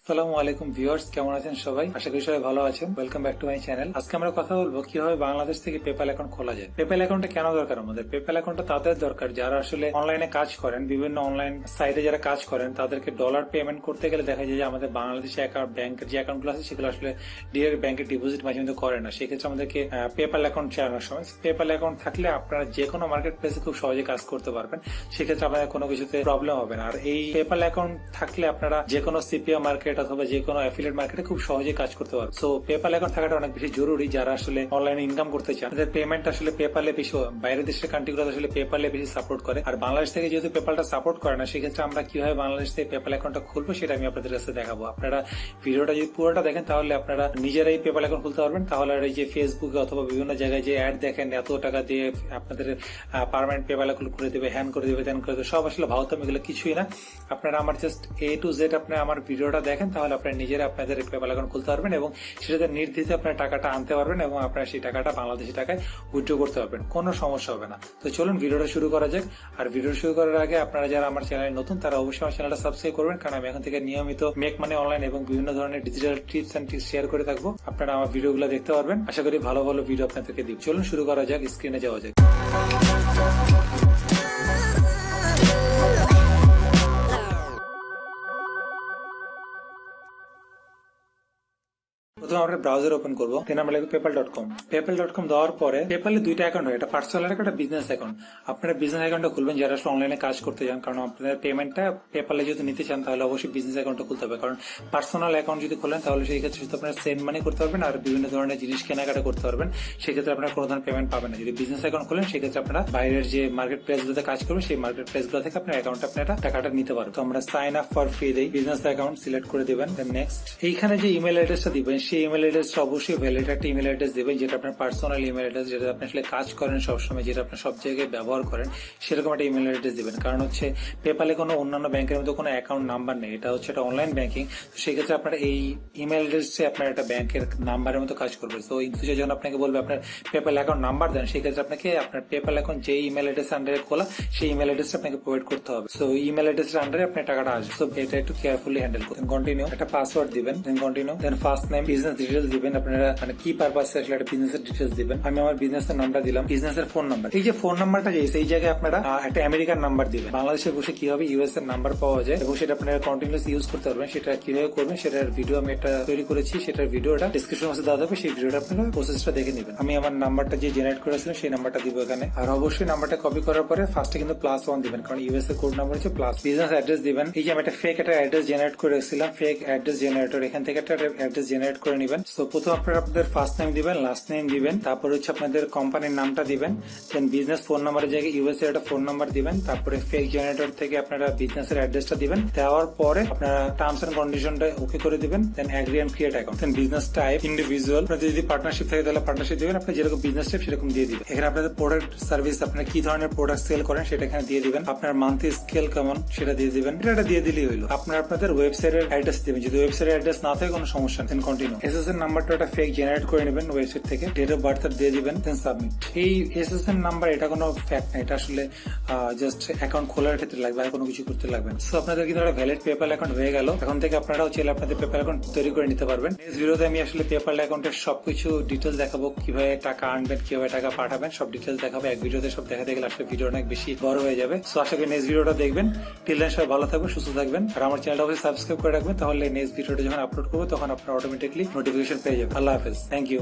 আসসালামু আলাইকুম ভিউয়ার্স, কেমন আছেন সবাই? আশা করি সবাই ভালো আছেন। Welcome back to my channel. আজকে আমরা কথা বলবো কিভাবে বাংলাদেশ থেকে পেপ্যাল অ্যাকাউন্ট খোলা যায়। পেপ্যাল অ্যাকাউন্টটা কেন দরকার আমাদের? পেপ্যাল অ্যাকাউন্টটা তাদের দরকার যারা আসলে অনলাইনে কাজ করেন, বিভিন্ন অনলাইন সাইটে যারা কাজ করেন, তাদেরকে ডলার পেমেন্ট করতে গেলে দেখা যায় যে আমাদের বাংলাদেশে ব্যাংকের যে অ্যাকাউন্টগুলো আছে সেগুলো আসলে ডিরেক্ট ব্যাংকে ডিপোজিট মাঝে মধ্যে করে না। সেক্ষেত্রে আমাদেরকে পেপ্যাল অ্যাকাউন্ট চালানোর সময় পেপ্যাল অ্যাকাউন্ট থাকলে আপনারা যে কোনো মার্কেট প্লেসে খুব সহজে কাজ করতে পারবেন। সেক্ষেত্রে আপনাদের কোনো কিছুতে প্রবলেম হবে না। আর এই পেপ্যাল অ্যাকাউন্ট থাকলে আপনারা যে কোনো সিপিএ মার্কেট অথবা যে কোনো অ্যাফিলিয়েট মার্কেটে খুব সহজে কাজ করতে পারবে। সো পেপ্যাল অ্যাকাউন্ট থাকাটা অনেক বেশি জরুরি যারা আসলে অনলাইনে ইনকাম করতে চান। তাদের পেমেন্ট আসলে পেপ্যালে বেশি, বাইরের দেশের কান্ট্রিগুলো আসলে পেপ্যালে বেশি সাপোর্ট করে। আর বাংলাদেশ থেকে যেহেতু পেপ্যালটা সাপোর্ট করে না, সেক্ষেত্রে আমরা কিভাবে বাংলাদেশ থেকে পেপ্যাল অ্যাকাউন্টটা খুলবো সেটা আমি আপনাদের কাছে দেখাবো। আপনারা ভিডিওটা যদি পুরোটা দেখেন তাহলে আপনারা নিজেরাই পেপ্যাল অ্যাকাউন্ট খুলতে পারবেন। তাহলে আর এই যে ফেসবুকে অথবা বিভিন্ন জায়গায় যে অ্যাড দেখেন এত টাকা দিয়ে আপনাদের পার্মানেন্ট পেপ্যাল অ্যাকাউন্ট করে দেবে, হ্যান করে দেবে, ত্যান করে দেবে, সব আসলে ভাবতাম এগুলো কিছুই না। আপনারা আমার জাস্ট A to Z আপনারা আমার ভিডিওটা দেখেন, তাহলে আপনারা নিজেরা আপনাদের পেপ্যাল অ্যাকাউন্ট খুলতে পারবেন এবং সেটাতে নির্দিষ্ট আপনার টাকাটা আনতে পারবেন এবং আপনারা সেই টাকাটা বাংলাদেশি টাকায় উইথড্র করতে পারবেন। কোনো সমস্যা হবে না। তো চলুন ভিডিওটা শুরু করা যাক। আর ভিডিও শুরু করার আগে আপনারা যারা আমার চ্যানেলে নতুন তারা অবশ্যই আমার চ্যানেলটা সাবস্ক্রাইব করবেন, কারণ আমি এখন থেকে নিয়মিত মেক মানি অনলাইন এবং বিভিন্ন ধরনের digital tips and tricks share করে থাকবো। আপনারা আমার ভিডিওগুলো দেখতে পারবেন। আশা করি ভালো ভালো ভিডিও আপনাদেরকে দিব। চলুন শুরু করা যাক, স্ক্রিনে যাওয়া যাক। প্রথমে আমরা ব্রাউজার ওপেন করবো, দেন আমরা লিখব পেপ্যাল.com। পেপ্যাল.com দেওয়ার পরে পেপ্যালে দুইটা অ্যাকাউন্ট হয়, একটা পার্সোনাল অ্যাকাউন্ট, একটা বিজনেস অ্যাকাউন্ট। আপনারা বিজনেস অ্যাকাউন্টটা খুলবেন যারা আসলে অনলাইনে কাজ করতে চান, কারণ আপনাদের পেমেন্টটা পেপ্যালে যদি নিতে চান তাহলে অবশ্যই বিজনেস অ্যাকাউন্টটা খুলতে হবে। কারণ পার্সোনাল অ্যাকাউন্ট যদি খোলেন তাহলে সেই ক্ষেত্রে শুধু আপনারা সেন্ড মানি করতে পারবেন আর বিভিন্ন ধরনের জিনিস কেনাকাটা করতে পারবেন। সেক্ষেত্রে আপনারা কোনো ধরনের পেমেন্ট পাবেন না। যদি বিজনেস অ্যাকাউন্ট খোলেন সেক্ষেত্রে আপনারা বাইরের যে মার্কেট প্লেসগুলোতে কাজ করবেন সেই মার্কেট প্লেসগুলো থেকে আপনার অ্যাকাউন্টে আপনারা টাকাটা নিতে পারবেন। তো আমরা সাইন আপ ফর ফ্রি দেই, বিজনেস অ্যাকাউন্ট সিলেক্ট করে দিবেন, দেন নেক্সট। এইখানে যে ইমেল অ্যাড্রেসটা দিবেন সেই ইমেল অ্যাড্রেসটা অবশ্যই ভ্যালিড একটা ইমেল অ্যাড্রেস দিবেন, যেটা আপনার পার্সোনাল ইমেল অ্যাড্রেস, যেটা আপনি আসলে কাজ করেন সবসময়, যেটা আপনি সব জায়গায় ব্যবহার করেন, সেরকম একটা ইমেল অ্যাড্রেস দিবেন। কারণ হচ্ছে পেপ্যালে কোনো অন্যান্য ব্যাংকের মধ্যে কোনো অ্যাকাউন্ট নাম্বার নেই, এটা হচ্ছে একটা অনলাইন ব্যাংকিং। তো সেক্ষেত্রে আপনার এই ইমেল অ্যাড্রেসে আপনার একটা ব্যাংকের নাম্বারের মতো কাজ করবে। তো ইন ফিউচার যখন আপনাকে বলবে আপনার পেপ্যাল অ্যাকাউন্ট নাম্বার দেন, সেক্ষেত্রে আপনাকে আপনার পেপ্যাল অ্যাকাউন্ট যে ইমেল অ্যাড্রেস আন্ডারে খোলা সেই ইমেল অ্যাড্রেসটা আপনাকে প্রোভাইড করতে হবে। সো ইমেল অ্যাড্রেসের আন্ডারে আপনার টাকাটা আসবে। সো এটা একটু কেয়ারফুলি হ্যান্ডেল করুন। কন্টিনিউ, একটা পাসওয়ার্ড দিবেন, দেন কন্টিনিউ, দেন ফার্স্ট নেম, বিজনেস ডিটেইলস দিবেন। আপনারা মানে কি পারপাসে আসলে একটা বিজনেসের ডিটেইলস দিবেন। আমি আমার বিজনেসের নামটা দিলাম, বিজনেসের ফোন নাম্বার। এই যে ফোন নাম্বারটা যে এই জায়গায় আপনারা একটা আমেরিকান নাম্বার দিবেন। বাংলাদেশে বসে কিভাবে ইউএস এর নাম্বার পাওয়া যায় এবং সেটা আপনারা কন্টিনিউয়াস ইউজ করতে পারবেন, সেটা কিভাবে করবেন সেটার ভিডিও আমি একটা তৈরি করেছি। সেটার ভিডিওটা ডিসক্রিপশন বক্সে দেওয়া যাবে, সেই ভিডিওটা আপনারা প্রসেসটা দেখে নেবেন। আমি আমার নাম্বারটা যে জেনারেট করেছিলাম সেই নাম্বারটা দিব এখানে। আর অবশ্যই নাম্বারটা কপি করার পরে ফার্স্টে কিন্তু +1 দিবেন, কারণ ইউএস এর কোড নাম্বার হচ্ছে প্লাস। বিজনেস অ্যাড্রেস দিবেন। এই যে আমি একটা ফেক একটা অ্যাড্রেস জেনারেট করেছিলাম, ফেক অ্যাড্রেস জেনারেটর, এখান থেকে একটা অ্যাড্রেস জেনারেট করে নেবেন। সো প্রথম আপনারা আপনাদের ফার্স্ট নেম দিবেন, লাস্ট নেম দিবেন, তারপর হচ্ছে আপনাদের কোম্পানির নামটা দিবেন, দেন বিজনেস ফোন নাম্বারের জায়গায় ইউএস এর একটা ফোন নাম্বার দিবেন, তারপরে ফেক জেনারেটর থেকে আপনারা বিজনেসের অ্যাড্রেসটা দিবেন। দেওয়ার পরে আপনারা টার্মস এন্ড কন্ডিশনটা ওকে করে দিবেন, then agree and create account. Then business type individual, আপনাদের যদি পার্টনারশিপ থাকে তাহলে পার্টনারশিপ দিবেন, আপনি যেরকম বিজনেস টাইপ সেরকম দিয়ে দিবেন। এখানে আপনাদের প্রোডাক্ট সার্ভিস, আপনারা কি ধরনের প্রোডাক্ট সেল করেন সেটা এখানে দিয়ে দিবেন। আপনার মান্থলি স্কেল কেমন সেটা দিয়ে দিবেন। এটা দিয়ে দিলেই হলো। আপনারা আপনাদের ওয়েবসাইটের অ্যাড্রেস দিবেন, যদি ওয়েবসাইটের অ্যাড্রেস না থাকে কোনো সমস্যা নেই। দেন কন্টিনিউ। এসএসএন নাম্বারটা একটা ফেক জেনারেট করে নেবেন ওয়েবসাইট থেকে, ডেট অফ বার্থ দিয়ে দিবেন, দেন সাবমিট। এই এসএসএন নাম্বার এটা কোনো ফ্যাক্ট না, এটা আসলে জাস্ট অ্যাকাউন্ট খোলার ক্ষেত্রে লাগবে, আর কোনো কিছু করতে লাগবে না। সো আপনাদের কিন্তু একটা ভ্যালিড পেপ্যাল অ্যাকাউন্ট হয়ে গেল। এখন থেকে আপনারাও চাইলে আপনাদের পেপ্যাল অ্যাকাউন্ট তৈরি করে নিতে পারবেন। নেক্সট ভিডিওতে আমি আসলে পেপ্যাল অ্যাকাউন্টের সবকিছু ডিটেলস দেখাবো, কিভাবে টাকা আনবেন, কিভাবে টাকা পাঠাবেন, সব ডিটেলস দেখাবো। এক ভিডিওতে সব দেখাতে গেলে আসলে ভিডিও অনেক বেশি বড় হয়ে যাবে। সো আশা করি নেক্সট ভিডিওটা দেখবেন। টিল দেন সবাই ভালো থাকবেন, সুস্থ থাকবেন, আর আমার চ্যানেলটা অবশ্যই সাবস্ক্রাইব করে রাখবেন, তাহলে নেক্সট ভিডিওটা যখন আপলোড করবো তখন আপনারা অটোমেটিকলি নোটিফিকেশন পেয়ে যাবেন। আল্লাহ হাফেজ, থ্যাংক ইউ।